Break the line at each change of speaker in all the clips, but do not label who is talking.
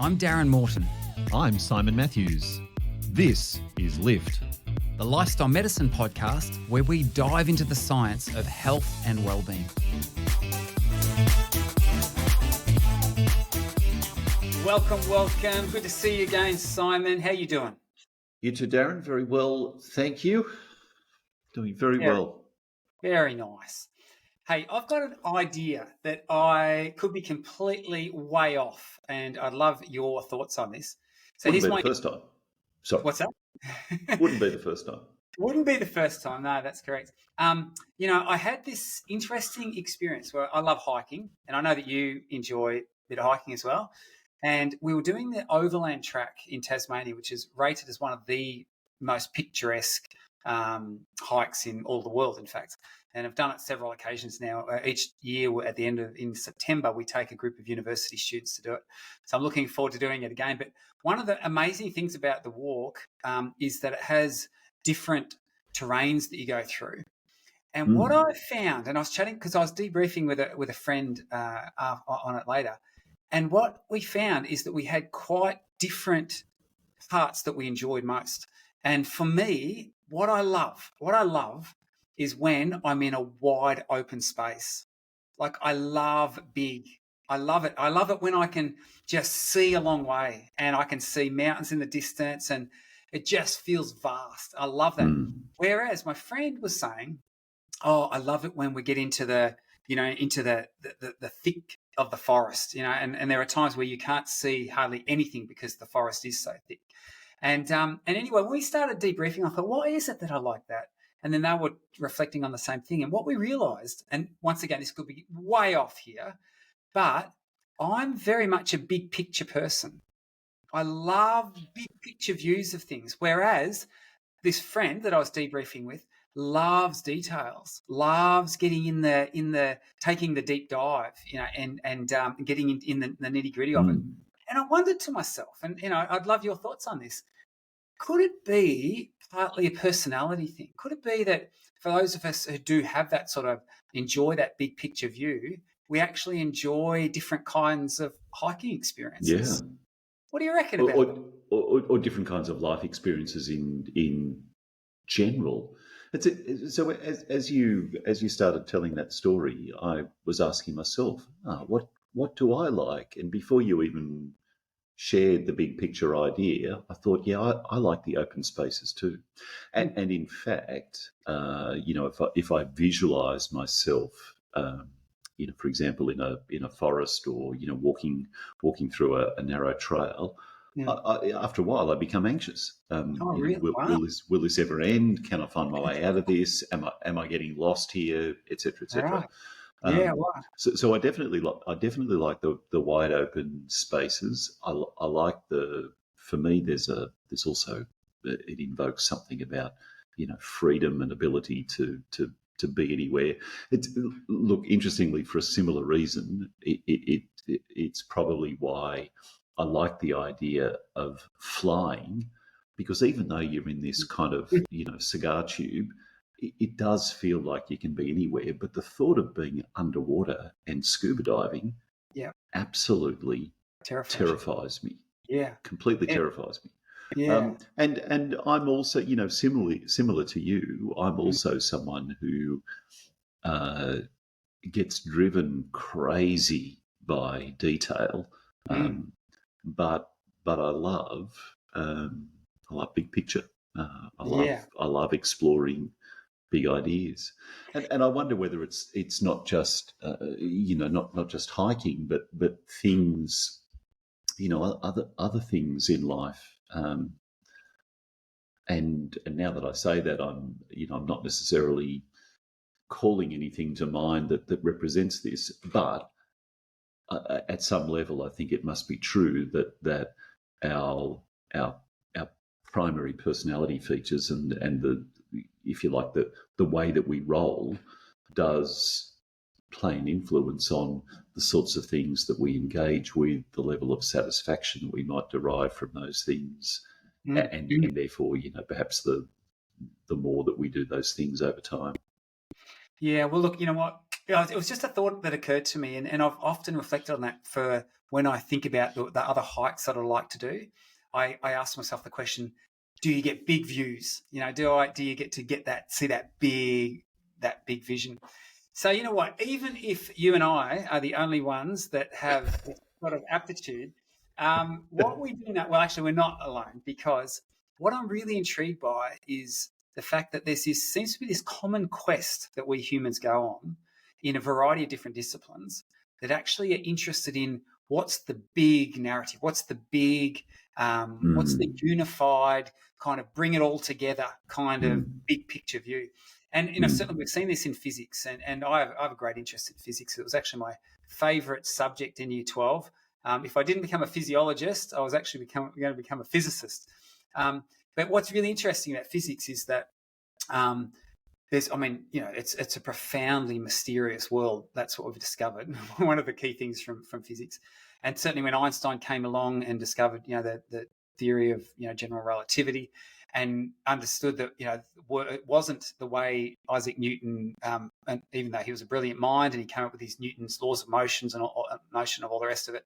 I'm Darren Morton.
I'm Simon Matthews. This is Lift,
The lifestyle medicine podcast where we dive into the science of health and well-being. Welcome. Good to see you again, Simon. How you doing?
You too, Darren. Very well, thank you. Doing very well.
Very nice. Hey, I've got an idea that I could be completely way off, and I'd love your thoughts on this. So
Wouldn't be the first time. Sorry.
What's that?
Wouldn't be the first time.
Wouldn't be the first time. No, that's correct. I had this interesting experience where I love hiking, and I know that you enjoy a bit of hiking as well. And we were doing the overland track in Tasmania, which is rated as one of the most picturesque hikes in all the world, in fact. And I've done it several occasions now. Each year at the end of in September, we take a group of university students to do it. So I'm looking forward to doing it again. But one of the amazing things about the walk is that it has different terrains that you go through. And what I found, and I was chatting because I was debriefing with a friend on it later, and what we found is that we had quite different parts that we enjoyed most. And for me, what I love is when I'm in a wide open space. Like I love big. I love it. I love it when I can just see a long way and I can see mountains in the distance and it just feels vast. I love that. Whereas my friend was saying, oh, I love it when we get into the thick of the forest, and there are times where you can't see hardly anything because the forest is so thick. And anyway, when we started debriefing, I thought, why is it that I like that? And then they were reflecting on the same thing. And what we realised, and once again, this could be way off here, but I'm very much a big picture person. I love big picture views of things, whereas this friend that I was debriefing with loves details, loves getting in the taking the deep dive, and getting in the nitty gritty of it. And I wondered to myself, and I'd love your thoughts on this. Could it be partly a personality thing? Could it be that for those of us who do have that sort of enjoy that big picture view, we actually enjoy different kinds of hiking experiences? Yeah. What do you reckon about it?
Or different kinds of life experiences in general. So as you started telling that story, I was asking myself, what do I like? And before you even shared the big picture idea, I thought, I like the open spaces too. And in fact, if I visualize myself, for example, in a forest or walking through a narrow trail. After a while, I become anxious.
Really?
Will this ever end? Can I find my way out of this? Am I getting lost here? Etc. Etc.
Right.
So I definitely like the wide open spaces. I like for me, there's also it invokes something about freedom and ability to be anywhere. Look, interestingly, for a similar reason, it's probably why I like the idea of flying, because even though you're in this kind of cigar tube, it does feel like you can be anywhere. But the thought of being underwater and scuba diving, absolutely terrifies me.
Yeah,
completely terrifies me.
Yeah,
and I'm also similar to you. I'm also someone who gets driven crazy by detail. But I love big picture. I love exploring big ideas, and I wonder whether it's not just not just hiking, but things, other things in life. And now that I say that, I'm not necessarily calling anything to mind that represents this, but at some level, I think it must be true that our primary personality features and the, if you like, the way that we roll does play an influence on the sorts of things that we engage with, the level of satisfaction that we might derive from those things, and therefore, perhaps the more that we do those things over time.
Yeah, well, look, you know what? Yeah, it was just a thought that occurred to me, and I've often reflected on that for when I think about the other hikes that I like to do. I ask myself the question: do you get big views? Do you get to see that big vision? So you know what? Even if you and I are the only ones that have this sort of aptitude, what we do now, well, actually, we're not alone, because what I'm really intrigued by is the fact that seems to be this common quest that we humans go on in a variety of different disciplines that actually are interested in what's the big narrative, what's the unified kind of bring it all together kind of big picture view. And certainly we've seen this in physics, and I have a great interest in physics. It was actually my favourite subject in Year 12. If I didn't become a physiologist, I was actually going to become a physicist. But what's really interesting about physics is that it's a profoundly mysterious world. That's what we've discovered. One of the key things from physics, and certainly when Einstein came along and discovered, the theory of general relativity, and understood that it wasn't the way Isaac Newton, and even though he was a brilliant mind and he came up with these Newton's laws of motions and motion of all the rest of it,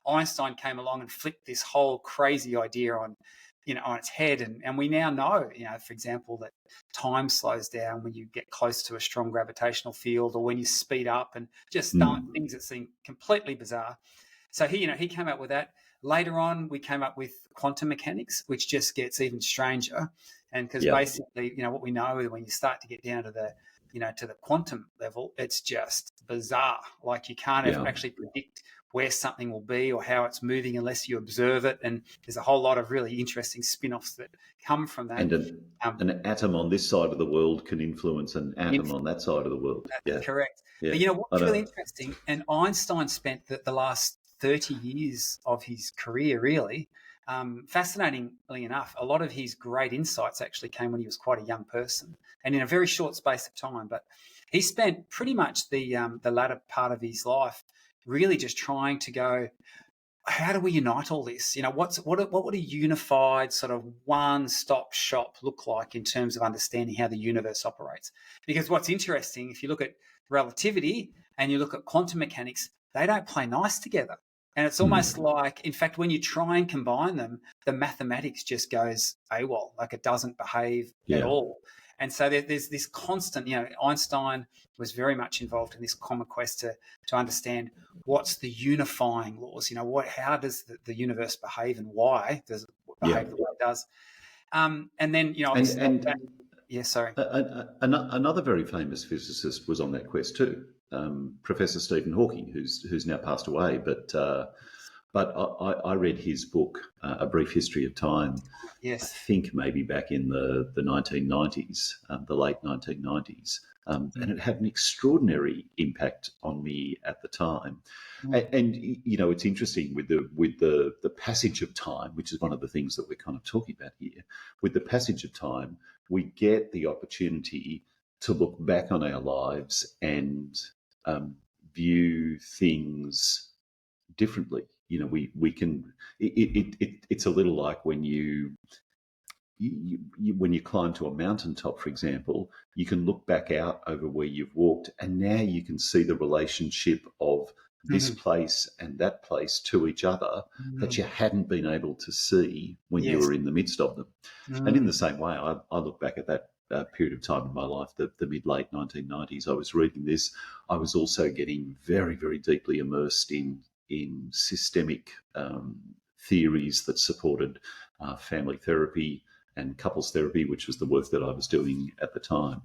Einstein came along and flipped this whole crazy idea on its head. And we now know, for example, that time slows down when you get close to a strong gravitational field, or when you speed up, and just things that seem completely bizarre. So he came up with that. Later on, we came up with quantum mechanics, which just gets even stranger. And because basically, what we know is when you start to get down to the quantum level, it's just bizarre. Like you can't actually predict where something will be or how it's moving unless you observe it. And there's a whole lot of really interesting spin-offs that come from that.
And an atom on this side of the world can influence an atom on that side of the world.
That's correct. Yeah. But what's really interesting, and Einstein spent the last 30 years of his career really, fascinatingly enough, a lot of his great insights actually came when he was quite a young person and in a very short space of time. But he spent pretty much the latter part of his life really just trying to go, how do we unite all this? What would a unified sort of one-stop shop look like in terms of understanding how the universe operates? Because what's interesting, if you look at relativity and you look at quantum mechanics, they don't play nice together. And it's almost like, in fact, when you try and combine them, the mathematics just goes AWOL, like it doesn't behave at all. And so there's this constant, Einstein was very much involved in this common quest to understand what's the unifying laws, how does the universe behave and why does it behave the way it does. And then, obviously... sorry.
Another very famous physicist was on that quest too, Professor Stephen Hawking, who's now passed away. But I read his book, A Brief History of Time.
Yes.
I think maybe back in the 1990s, the late 1990s, and it had an extraordinary impact on me at the time. And it's interesting with the passage of time, which is one of the things that we're kind of talking about here. With the passage of time, we get the opportunity to look back on our lives and view things differently. We can. It's a little like when when you climb to a mountaintop, for example, you can look back out over where you've walked, and now you can see the relationship of this place and that place to each other that you hadn't been able to see when you were in the midst of them. And in the same way, I look back at that period of time in my life, the mid-late 1990s. I was reading this. I was also getting very, very deeply immersed in systemic theories that supported family therapy and couples therapy, which was the work that I was doing at the time.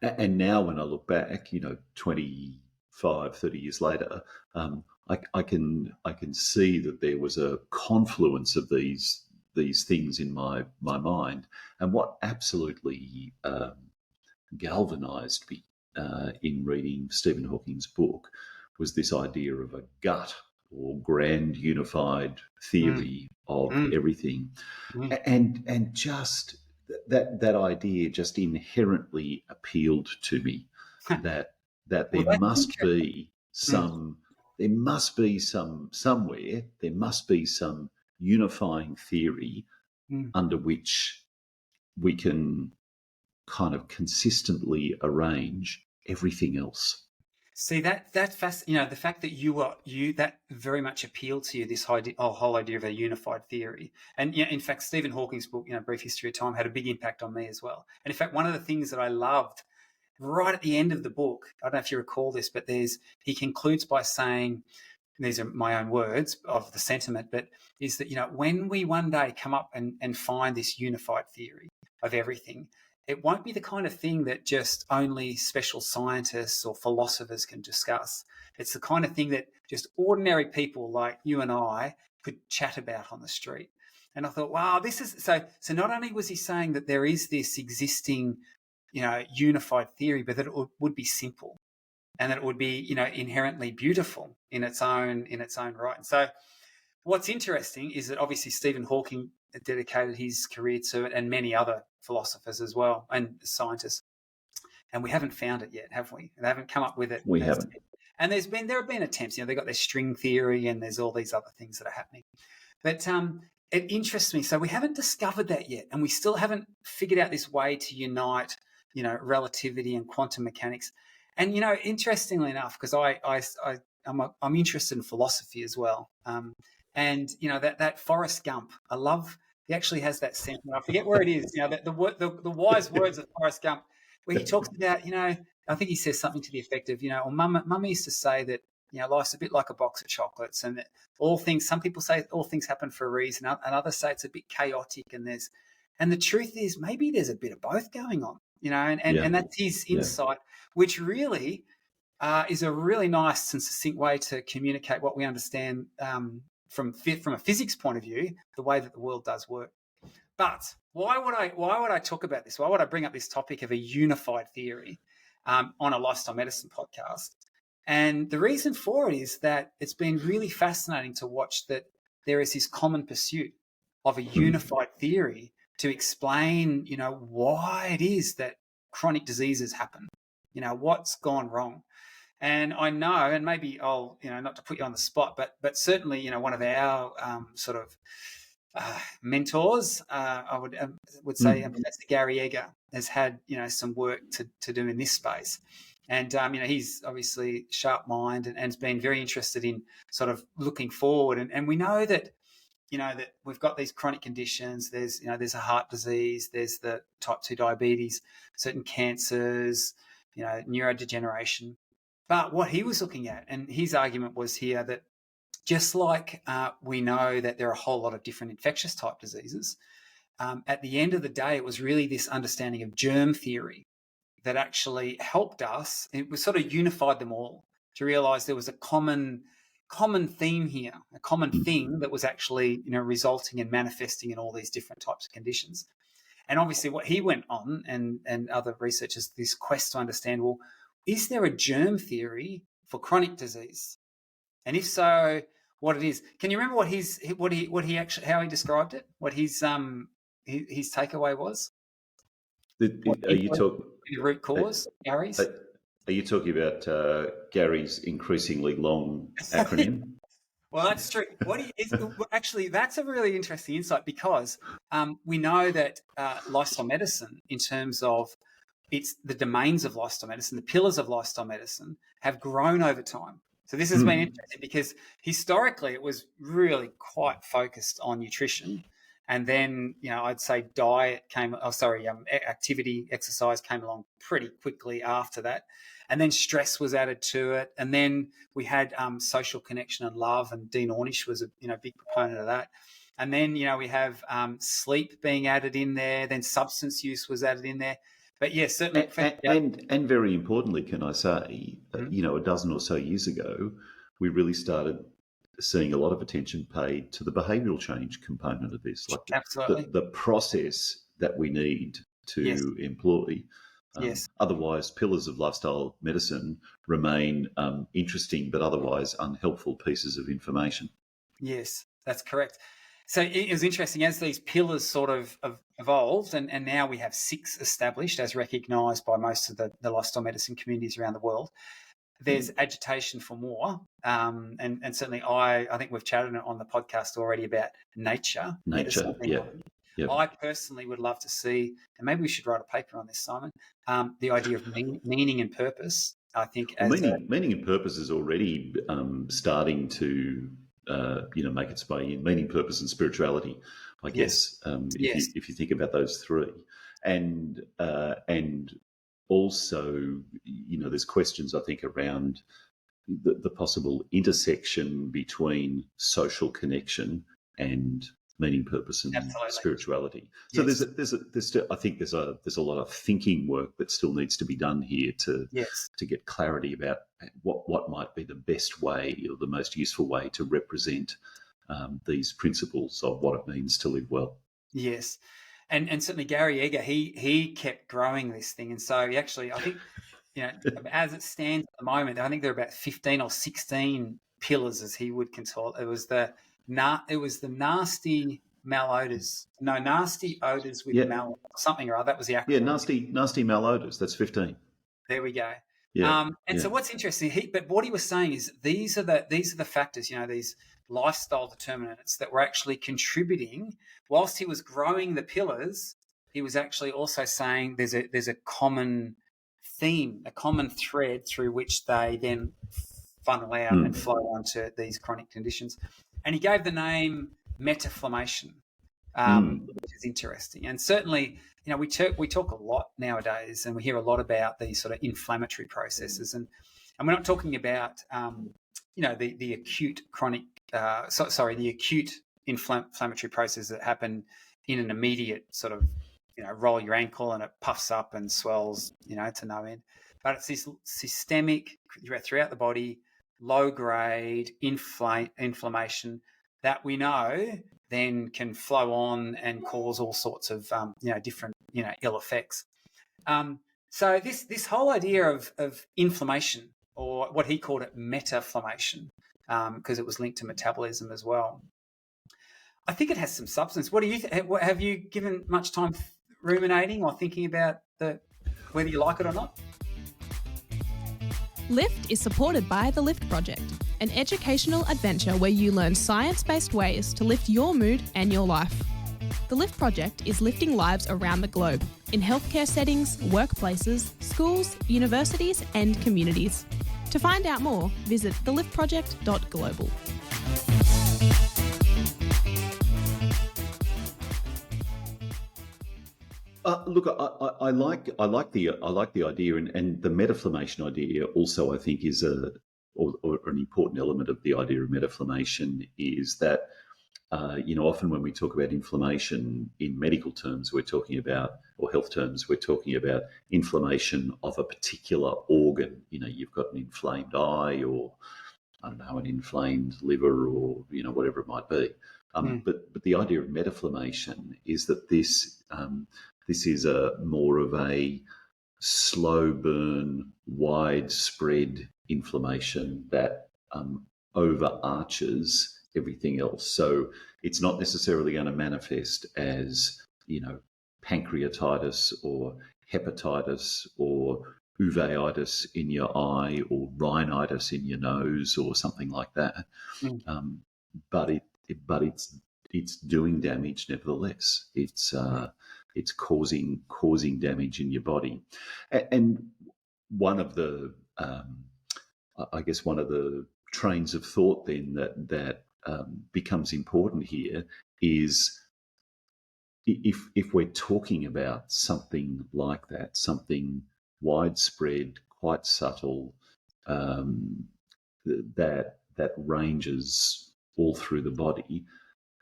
And now when I look back, 25, 30 years later, I can see that there was a confluence of these things in my mind. And what absolutely galvanized me in reading Stephen Hawking's book was this idea of a gut or grand unified theory of everything. And just that idea just inherently appealed to me, that there must be some unifying theory under which we can kind of consistently arrange everything else.
See that the fact that that very much appealed to you, this whole idea of a unified theory. And in fact, Stephen Hawking's book, Brief History of Time, had a big impact on me as well. And in fact, one of the things that I loved right at the end of the book, I don't know if you recall this, but he concludes by saying, these are my own words of the sentiment, but is that, when we one day come up and find this unified theory of everything, it won't be the kind of thing that just only special scientists or philosophers can discuss. It's the kind of thing that just ordinary people like you and I could chat about on the street. And I thought, wow, this is so not only was he saying that there is this existing, unified theory, but that it would be simple and that it would be, inherently beautiful in its own right. And so what's interesting is that obviously Stephen Hawking dedicated his career to it, and many other philosophers as well and scientists. And we haven't found it yet, have we? They haven't come up with it.
We haven't.
And there have been attempts. They've got their string theory, and there's all these other things that are happening. But it interests me. So we haven't discovered that yet, and we still haven't figured out this way to unite, relativity and quantum mechanics. And interestingly enough, because I'm interested in philosophy as well. And that Forrest Gump, I love. He actually has that sentiment. I forget where it is. The wise words of Forrest Gump, where he talks about, I think he says something to the effect of, Mum used to say that, life's a bit like a box of chocolates, and that some people say all things happen for a reason, and others say it's a bit chaotic, and the truth is maybe there's a bit of both going on, and that's his insight, which really is a really nice and succinct way to communicate what we understand from a physics point of view, the way that the world does work. But why would I talk about this? Why would I bring up this topic of a unified theory on a lifestyle medicine podcast? And the reason for it is that it's been really fascinating to watch that there is this common pursuit of a unified theory to explain, why it is that chronic diseases happen, what's gone wrong. And I know, and maybe I'll, not to put you on the spot, but certainly, one of our sort of mentors, I would say, Professor Gary Egger has had, some work to do in this space. And, he's obviously sharp mind and has been very interested in sort of looking forward. And we know that, that we've got these chronic conditions. There's a heart disease, there's the type 2 diabetes, certain cancers, neurodegeneration. But what he was looking at, and his argument was here, that just like we know that there are a whole lot of different infectious type diseases, at the end of the day, it was really this understanding of germ theory that actually helped us. It was sort of unified them all to realize there was a common theme here, a common thing that was actually, resulting and manifesting in all these different types of conditions. And obviously what he went on and other researchers, this quest to understand, well, is there a germ theory for chronic disease? And if so, what it is? Can you remember how he described it? What his takeaway was?
Are you talking
the root cause, Gary's?
Are you talking about Gary's increasingly long acronym?
Well, that's true. Actually, that's a really interesting insight, because we know that lifestyle medicine, in terms of it's the domains of lifestyle medicine, the pillars of lifestyle medicine, have grown over time. So this has been interesting, because historically it was really quite focused on nutrition. And then, I'd say activity, exercise came along pretty quickly after that. And then stress was added to it. And then we had social connection and love, and Dean Ornish was a big proponent of that. And then, we have sleep being added in there. Then substance use was added in there. But yes, certainly.
And very importantly, can I say, a dozen or so years ago, we really started seeing a lot of attention paid to the behavioural change component of this, like
absolutely
the process that we need to employ. Otherwise, pillars of lifestyle medicine remain interesting, but otherwise unhelpful pieces of information.
Yes, that's correct. So it was interesting as these pillars sort of evolved, and now we have 6 established as recognised by most of the lifestyle medicine communities around the world. There's agitation for more, and certainly I think we've chatted on the podcast already about nature medicine,
Yep.
I personally would love to see, and maybe we should write a paper on this, Simon, the idea of meaning and purpose. I think
Well,
as
meaning and purpose is already starting to make its way in. Meaning, purpose, and spirituality, I guess.
Yes.
If you think about those three, and also, there's questions I think around the possible intersection between social connection and meaning, purpose, and
Absolutely.
spirituality. So
Yes.
there's a lot of thinking work that still needs to be done here to get clarity about what might be the best way or the most useful way to represent these principles of what it means to live well.
Yes. And certainly Gary Egger, he kept growing this thing. And so he actually, I think, as it stands at the moment, I think there are about 15 or 16 pillars, as he would consult. It was the nasty malodors. No, nasty odors with something or other. That was the acronym.
Yeah, nasty malodors. That's 15.
There we go.
Yeah.
So what's interesting, but what he was saying is these are the factors, these lifestyle determinants that were actually contributing. Whilst he was growing the pillars, he was actually also saying there's a common theme, a common thread through which they then funnel out and flow onto these chronic conditions. And he gave the name metaflammation, which is interesting. And certainly, we talk a lot nowadays, and we hear a lot about these sort of inflammatory processes, and we're not talking about the acute chronic, the acute inflammatory processes that happen in an immediate sort of roll your ankle and it puffs up and swells to no end. But it's this systemic throughout the body, low grade inflammation that we know then can flow on and cause all sorts of different ill effects. So this whole idea of inflammation, or what he called it metaflammation, because it was linked to metabolism as well, I think it has some substance. What do you have you given much time ruminating or thinking about whether you like it or not?
Lift is supported by the Lift Project, an educational adventure where you learn science-based ways to lift your mood and your life. The Lift Project is lifting lives around the globe, in healthcare settings, workplaces, schools, universities and communities. To find out more, visit theliftproject.global.
Look, I like the idea, and the metaflammation idea also, I think, is an important element of the idea of metaflammation is that often when we talk about inflammation in medical terms, we're talking about, or health terms, we're talking about inflammation of a particular organ. You've got an inflamed eye, or I don't know, an inflamed liver, or whatever it might be. But the idea of metaflammation is that this is more of a slow burn, widespread inflammation that overarches everything else. So it's not necessarily going to manifest as, pancreatitis or hepatitis or uveitis in your eye or rhinitis in your nose or something like that. But it's doing damage nevertheless. It's causing damage in your body, and one of the trains of thought then that becomes important here is if we're talking about something like that, something widespread, quite subtle, that ranges all through the body,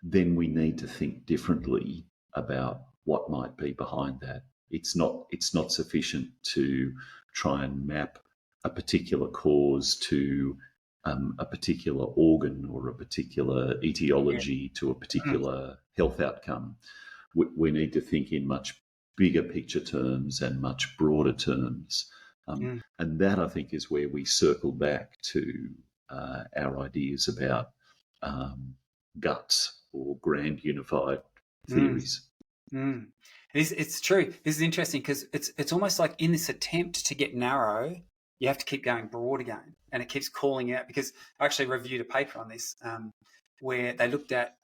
then we need to think differently about what might be behind that. It's not sufficient to try and map a particular cause to a particular organ or a particular etiology to a particular health outcome. We need to think in much bigger picture terms and much broader terms. And that, I think, is where we circle back to our ideas about guts or grand unified theories.
It's true. This is interesting because it's almost like in this attempt to get narrow, you have to keep going broad again, and it keeps calling out. Because I actually reviewed a paper on this where they looked at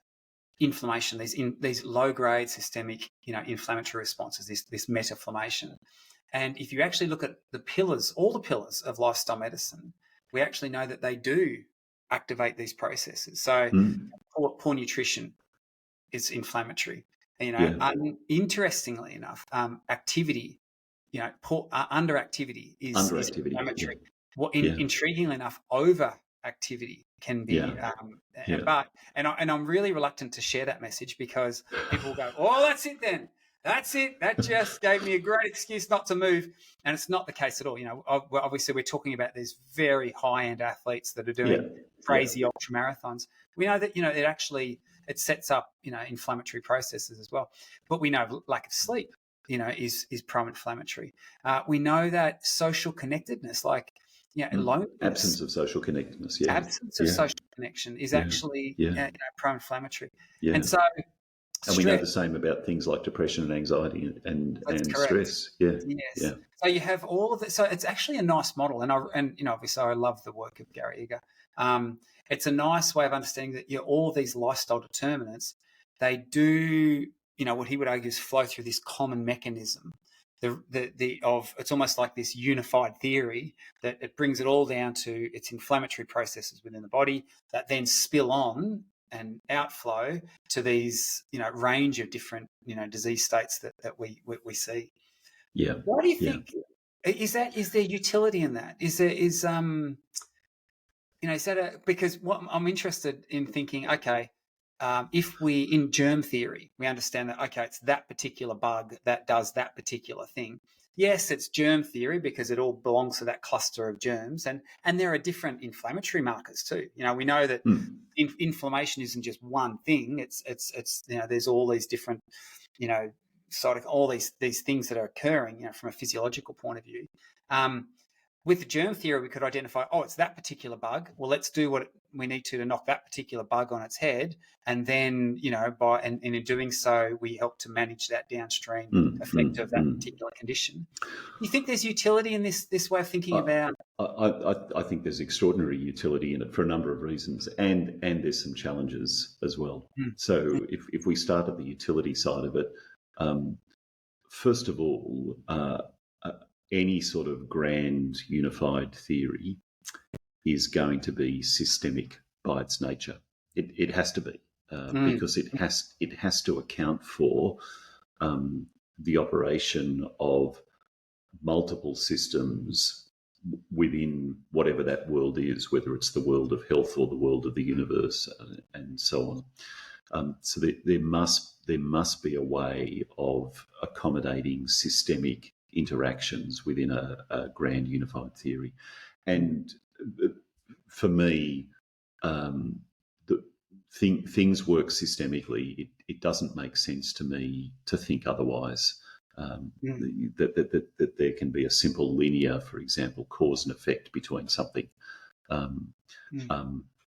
inflammation, these low-grade systemic, inflammatory responses, this metaflammation. And if you actually look at the pillars, all the pillars of lifestyle medicine, we actually know that they do activate these processes. So poor nutrition is inflammatory. Interestingly enough, activity, underactivity is inflammatory. Intriguingly enough, overactivity can be. But I'm really reluctant to share that message because people go, "Oh, that's it then. That's it. That just gave me a great excuse not to move." And it's not the case at all. Obviously we're talking about these very high-end athletes that are doing crazy ultra marathons. We know that, it sets up, inflammatory processes as well. But we know lack of sleep, is pro-inflammatory. We know that social connectedness, loneliness,
absence of social connectedness,
absence of social connection is actually pro-inflammatory.
Yeah.
And so,
and we know the same about things like depression and anxiety and stress.
Yes. Yeah. So you have all of it. So it's actually a nice model. And obviously I love the work of Gary Eger. It's a nice way of understanding that all of these lifestyle determinants, they do, what he would argue is flow through this common mechanism. It's almost like this unified theory that it brings it all down to its inflammatory processes within the body that then spill on and outflow to these, range of different, disease states that we see.
Yeah.
What do you think? Is there utility in that? Because what I'm interested in thinking, okay, if in germ theory, we understand that, okay, it's that particular bug that does that particular thing. Yes, it's germ theory because it all belongs to that cluster of germs, and there are different inflammatory markers too. We know that inflammation isn't just one thing. It's there's all these different, sort of all these things that are occurring, from a physiological point of view. With the germ theory, we could identify, it's that particular bug. Well, let's do what we need to knock that particular bug on its head. And then, and in doing so, we help to manage that downstream effect of that particular condition. You think there's utility in this way of thinking about?
I think there's extraordinary utility in it for a number of reasons, and there's some challenges as well. So if we start at the utility side of it, first of all, any sort of grand unified theory is going to be systemic by its nature. It has to be because it has to account for the operation of multiple systems within whatever that world is, whether it's the world of health or the world of the universe, and so on. So there must be a way of accommodating systemic interactions within a grand unified theory. And for me, things work systemically. It doesn't make sense to me to think otherwise. That there can be a simple linear, for example, cause and effect between something.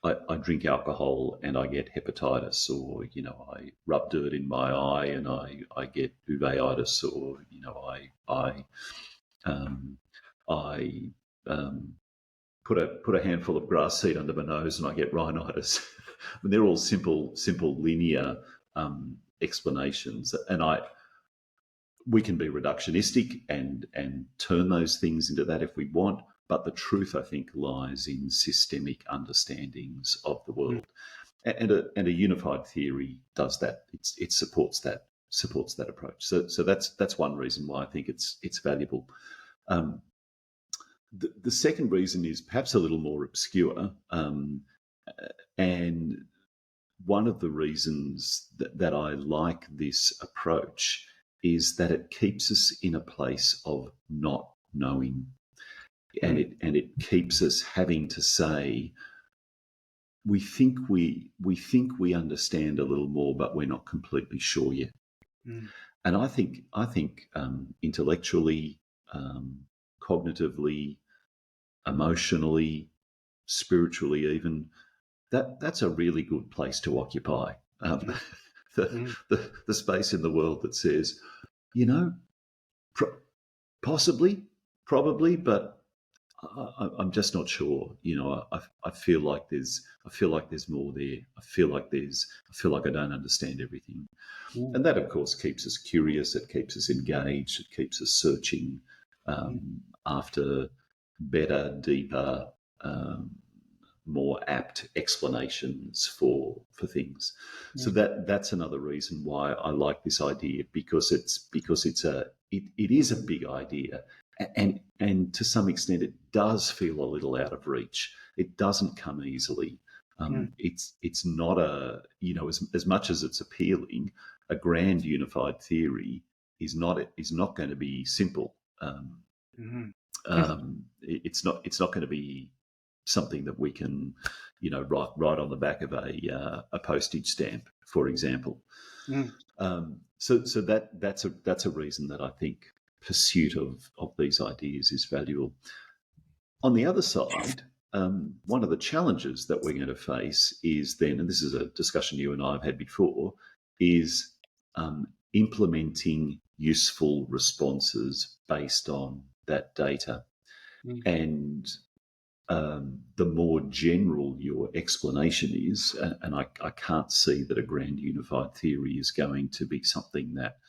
I drink alcohol and I get hepatitis, or I rub dirt in my eye and I get uveitis, or I put a handful of grass seed under my nose and I get rhinitis. I mean, they're all simple linear explanations, and we can be reductionistic and turn those things into that if we want. But the truth, I think, lies in systemic understandings of the world, and a unified theory does that. It supports that approach. So that's one reason why I think it's valuable. The second reason is perhaps a little more obscure, and one of the reasons that I like this approach is that it keeps us in a place of not knowing. And it keeps us having to say, we think we understand a little more, but we're not completely sure yet. And I think intellectually, cognitively, emotionally, spiritually, even that's a really good place to occupy. The space in the world that says, possibly, probably, but I'm just not sure. I feel like there's more there. I feel like I don't understand everything, and that of course keeps us curious. It keeps us engaged. It keeps us searching after better, deeper, more apt explanations for things. So that's another reason why I like this idea, because it is a big idea, and to some extent it does feel a little out of reach. It doesn't come easily. It's not as much as it's appealing, a grand unified theory is not going to be simple. It's not going to be something that we can, write on the back of a postage stamp, for example. So that's a reason that I think pursuit of these ideas is valuable. On the other side, one of the challenges that we're going to face is then, and this is a discussion you and I have had before, is implementing useful responses based on that data. And the more general your explanation is, and I can't see that a grand unified theory is going to be something that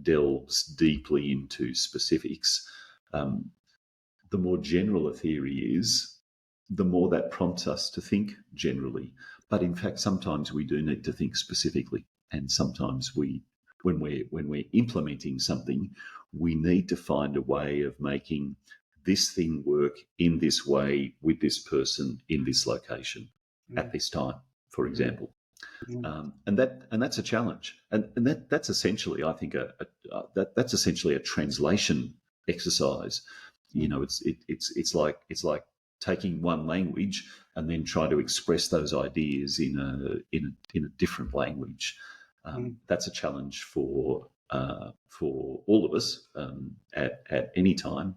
delves deeply into specifics. The more general a theory is, the more that prompts us to think generally. But in fact, sometimes we do need to think specifically, and sometimes when we're implementing something, we need to find a way of making this thing work in this way with this person in this location at this time, for example. And that's a challenge, and that's essentially, I think, that's essentially a translation exercise. It's like taking one language and then trying to express those ideas in a different language. That's a challenge for all of us at any time.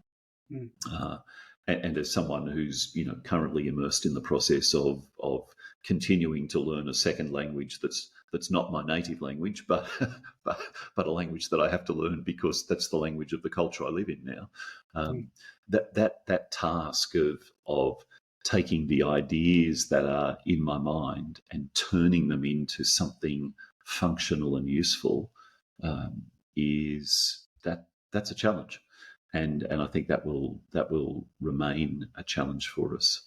And as someone who's currently immersed in the process of continuing to learn a second language that's not my native language, but a language that I have to learn because that's the language of the culture I live in now. That task of taking the ideas that are in my mind and turning them into something functional and useful that's a challenge. And I think that will remain a challenge for us.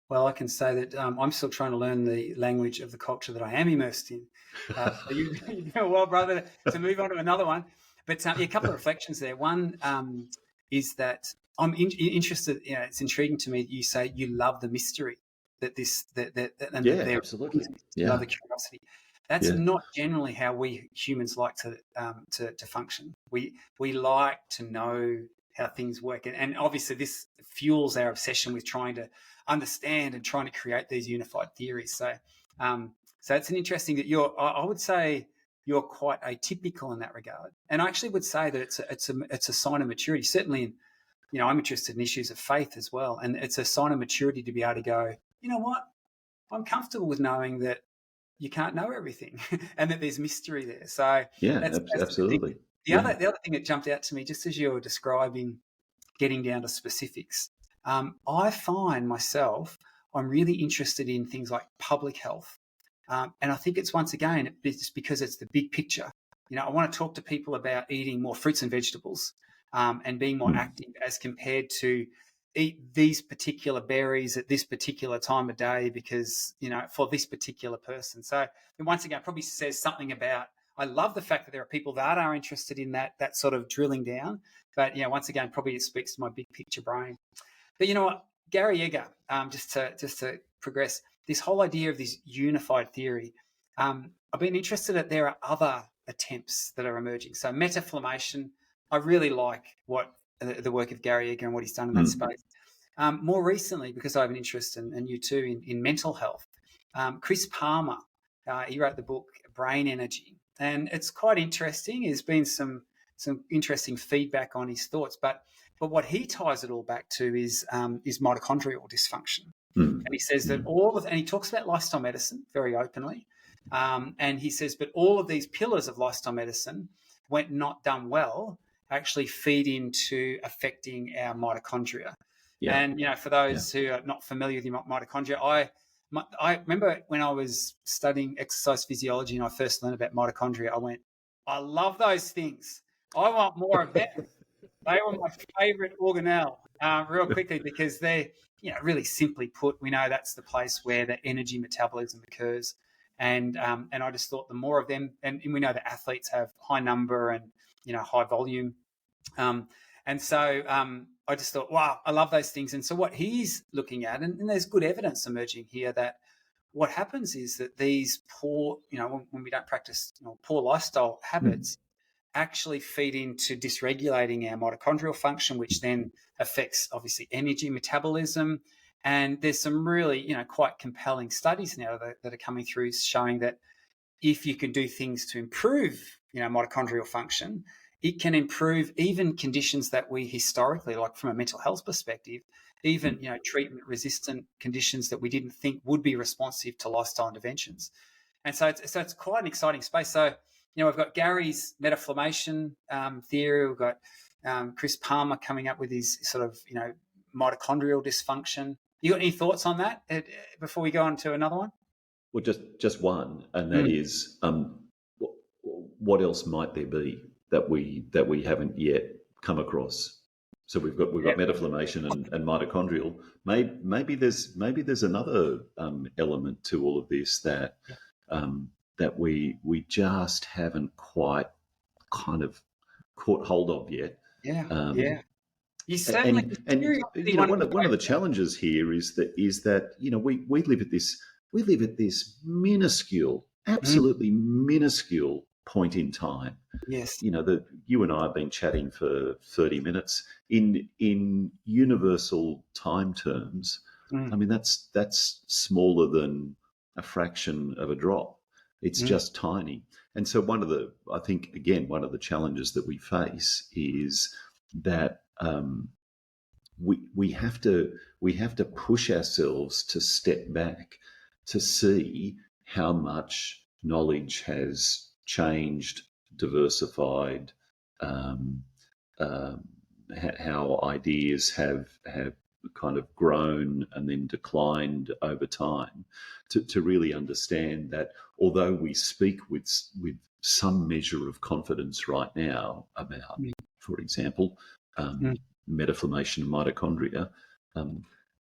Well, I can say that I'm still trying to learn the language of the culture that I am immersed in. So you know, well, brother, to move on to another one. But a couple of reflections there. One is that I'm interested. It's intriguing to me that you say you love the mystery that
absolutely.
Love the curiosity. That's not generally how we humans like to function. We like to know how things work, and obviously this fuels our obsession with trying to understand and trying to create these unified theories. So, so it's an interesting that I would say you're quite atypical in that regard, and I actually would say that it's a sign of maturity. Certainly, I'm interested in issues of faith as well, and it's a sign of maturity to be able to go, you know what, I'm comfortable with knowing that you can't know everything and that there's mystery there. So that's
absolutely.
The other thing that jumped out to me, just as you were describing getting down to specifics, I find myself, I'm really interested in things like public health. And I think it's, once again, it's because it's the big picture. I want to talk to people about eating more fruits and vegetables and being more active as compared to eat these particular berries at this particular time of day because, for this particular person. So once again, it probably says something about, I love the fact that there are people that are interested in that sort of drilling down. But, once again, probably it speaks to my big picture brain. But you know what, Gary Egger, just to progress, this whole idea of this unified theory, I've been interested that there are other attempts that are emerging. So metaflammation, I really like what the work of Gary Egger and what he's done in that space. More recently, because I have an interest, and you too, in mental health, Chris Palmer, he wrote the book Brain Energy, and it's quite interesting. There's been some interesting feedback on his thoughts, but what he ties it all back to is mitochondrial dysfunction. And he says that and he talks about lifestyle medicine very openly, and he says, but all of these pillars of lifestyle medicine, when not done well, actually feed into affecting our mitochondria.
Yeah.
And, for those who are not familiar with your mitochondria, I remember when I was studying exercise physiology and I first learned about mitochondria, I went, I love those things. I want more of them. They were my favorite organelle, real quickly, because they're, really simply put, we know that's the place where the energy metabolism occurs. And I just thought the more of them, and we know that athletes have high number and, high volume. And so I just thought, wow, I love those things. And so what he's looking at, and there's good evidence emerging here that what happens is that these poor, when we don't practice poor lifestyle habits, actually feed into dysregulating our mitochondrial function, which then affects obviously energy metabolism. And there's some really, quite compelling studies now that are coming through showing that if you can do things to improve, mitochondrial function, it can improve even conditions that we historically, like from a mental health perspective, even, treatment resistant conditions that we didn't think would be responsive to lifestyle interventions. And so it's quite an exciting space. So, we've got Gary's metaflammation theory. We've got Chris Palmer coming up with his sort of, mitochondrial dysfunction. You got any thoughts on that before we go on to another one?
Well, just one, and that is what else might there be that we haven't yet come across? So we've got metaflammation and mitochondrial. Maybe there's another element to all of this that that we just haven't quite kind of caught hold of yet.
You certainly
one of the challenges here is that we live at this minuscule, absolutely minuscule point in time.
Yes.
You and I have been chatting for 30 minutes in universal time terms. I mean, that's smaller than a fraction of a drop. It's just tiny. And so one of the challenges that we face is that we have to push ourselves to step back to see how much knowledge has changed, diversified, how ideas have kind of grown and then declined over time, to really understand that although we speak with some measure of confidence right now about, for example, metaflammation and mitochondria,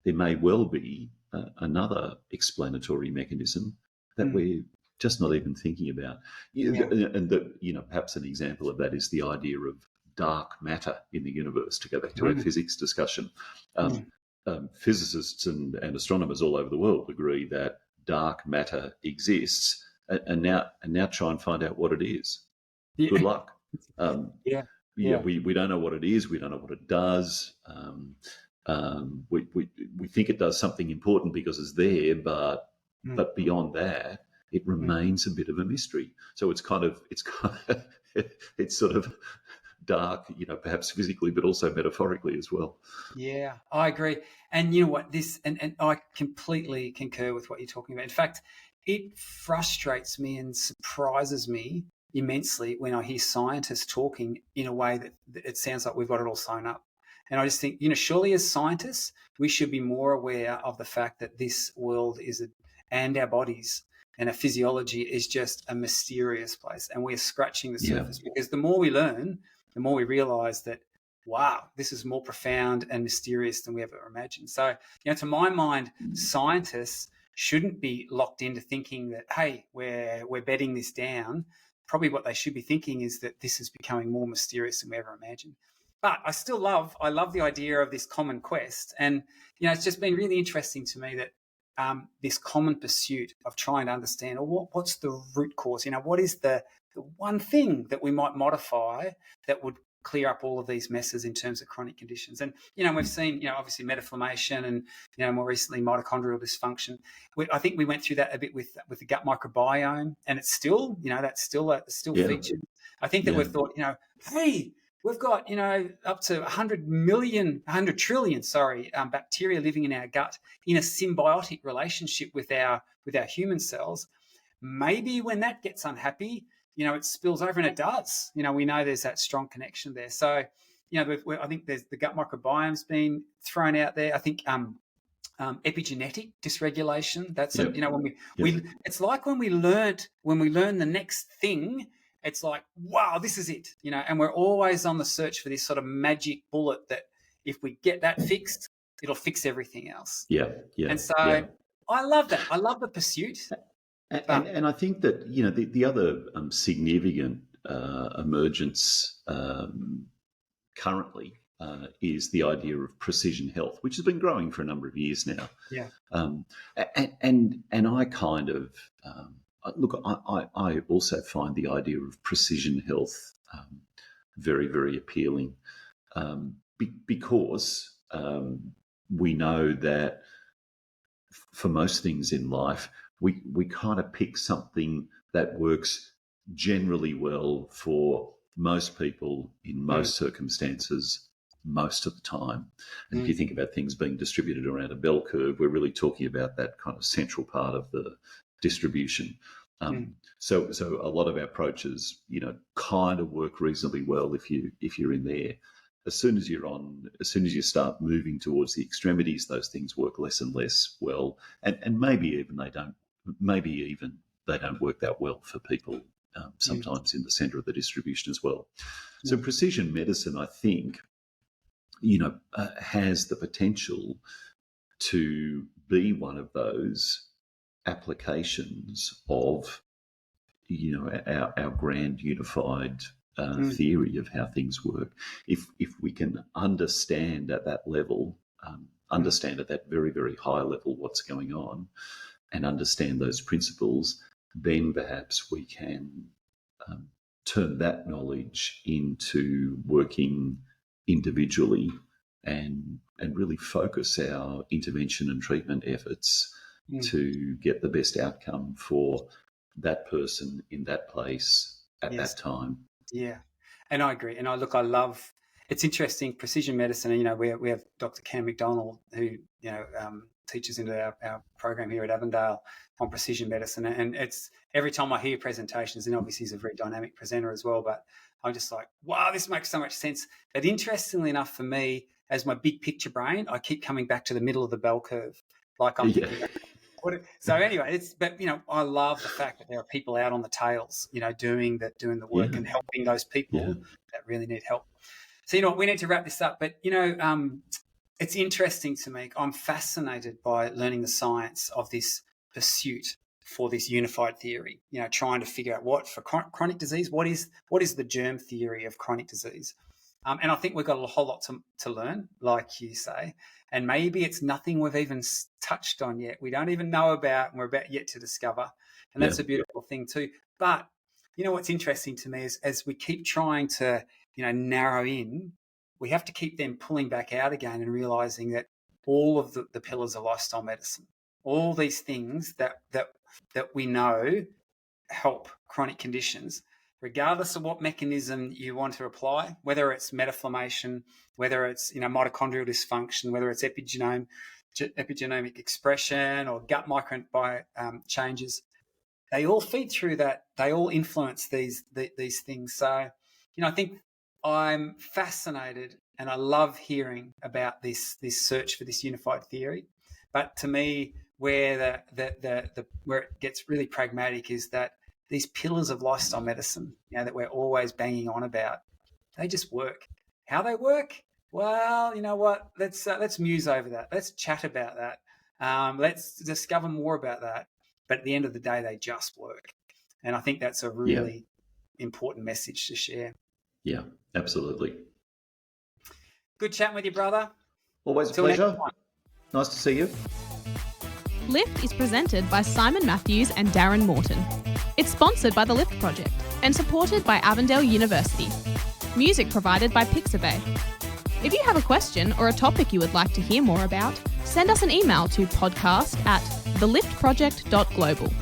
there may well be another explanatory mechanism that we're just not even thinking about. And perhaps an example of that is the idea of dark matter in the universe, to go back to our physics discussion. Physicists and astronomers all over the world agree that dark matter exists, and now try and find out what it is. Good luck. We don't know what it is. We don't know what it does. We think it does something important because it's there, but beyond that, it remains a bit of a mystery. So it's sort of dark, perhaps physically, but also metaphorically as well.
Yeah, I agree. And you know what, and I completely concur with what you're talking about. In fact, it frustrates me and surprises me immensely when I hear scientists talking in a way that it sounds like we've got it all sewn up. And I just think, surely as scientists, we should be more aware of the fact that this world and our bodies and our physiology is just a mysterious place. And we're scratching the surface because the more we learn, the more we realize that, wow, this is more profound and mysterious than we ever imagined. So, to my mind, scientists shouldn't be locked into thinking that, hey, we're bedding this down. Probably what they should be thinking is that this is becoming more mysterious than we ever imagined. But I love the idea of this common quest. And, it's just been really interesting to me that this common pursuit of trying to understand what's the root cause, what is the one thing that we might modify that would clear up all of these messes in terms of chronic conditions. And, we've seen, obviously metaflammation and, more recently mitochondrial dysfunction. I think we went through that a bit with the gut microbiome, and it's still, that's still featured. I think that we've thought, hey, we've got, up to 100 trillion, bacteria living in our gut in a symbiotic relationship with our human cells. Maybe when that gets unhappy, it spills over, and it does. We know there's that strong connection there. So, I think there's the gut microbiome's been thrown out there. I think epigenetic dysregulation. That's when we it's like when we learn the next thing, it's like, wow, this is it, and we're always on the search for this sort of magic bullet that if we get that fixed, it'll fix everything else.
Yeah.
And so I love that. I love the pursuit.
And I think that, the other significant emergence currently is the idea of precision health, which has been growing for a number of years now.
Yeah.
And I kind of look. I also find the idea of precision health very, very appealing because we know that for most things in life, we kind of pick something that works generally well for most people in most circumstances most of the time. And if you think about things being distributed around a bell curve, we're really talking about that kind of central part of the distribution. So a lot of our approaches, kind of work reasonably well if you're in there. As soon as you start moving towards the extremities, those things work less and less well, and maybe even they don't work that well for people sometimes in the centre of the distribution as well. So precision medicine, I think, has the potential to be one of those applications of, our grand unified theory of how things work. If we can understand at that level, understand at that very, very high level what's going on, and understand those principles, then perhaps we can turn that knowledge into working individually and really focus our intervention and treatment efforts to get the best outcome for that person in that place at that time.
Yeah, and I agree. And I love, it's interesting, precision medicine, we have Dr. Cam McDonald who, teaches into our program here at Avondale on precision medicine. And it's every time I hear presentations, and obviously he's a very dynamic presenter as well, but I'm just like, wow, this makes so much sense. But interestingly enough for me, as my big picture brain, I keep coming back to the middle of the bell curve. Like I'm thinking, so anyway, I love the fact that there are people out on the tails, doing the work and helping those people that really need help. So, we need to wrap this up, but, it's interesting to me. I'm fascinated by learning the science of this pursuit for this unified theory, trying to figure out what for chronic disease, what is the germ theory of chronic disease. And I think we've got a whole lot to learn, like you say, and maybe it's nothing we've even touched on yet. We don't even know about, and we're about yet to discover. And that's a beautiful thing too. But, what's interesting to me is as we keep trying to, narrow in, we have to keep them pulling back out again and realizing that all of the pillars of lifestyle medicine, all these things that we know help chronic conditions, regardless of what mechanism you want to apply, whether it's metaflammation, whether it's mitochondrial dysfunction, whether it's epigenomic expression or gut microbiome changes, they all feed through that. They all influence these things. So, I think I'm fascinated and I love hearing about this search for this unified theory. But to me, where where it gets really pragmatic is that these pillars of lifestyle medicine, that we're always banging on about, they just work. How they work? Well, you know what? Let's muse over that. Let's chat about that. Let's discover more about that. But at the end of the day, they just work. And I think that's a really important message to share.
Yeah, absolutely.
Good chatting with you, brother.
Always a pleasure. Nice to see you.
Lift is presented by Simon Matthews and Darren Morton. It's sponsored by the Lift Project and supported by Avondale University. Music provided by Pixabay. If you have a question or a topic you would like to hear more about, send us an email to podcast@theliftproject.global.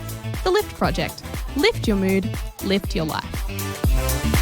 The Lift Project. Lift your mood, lift your life.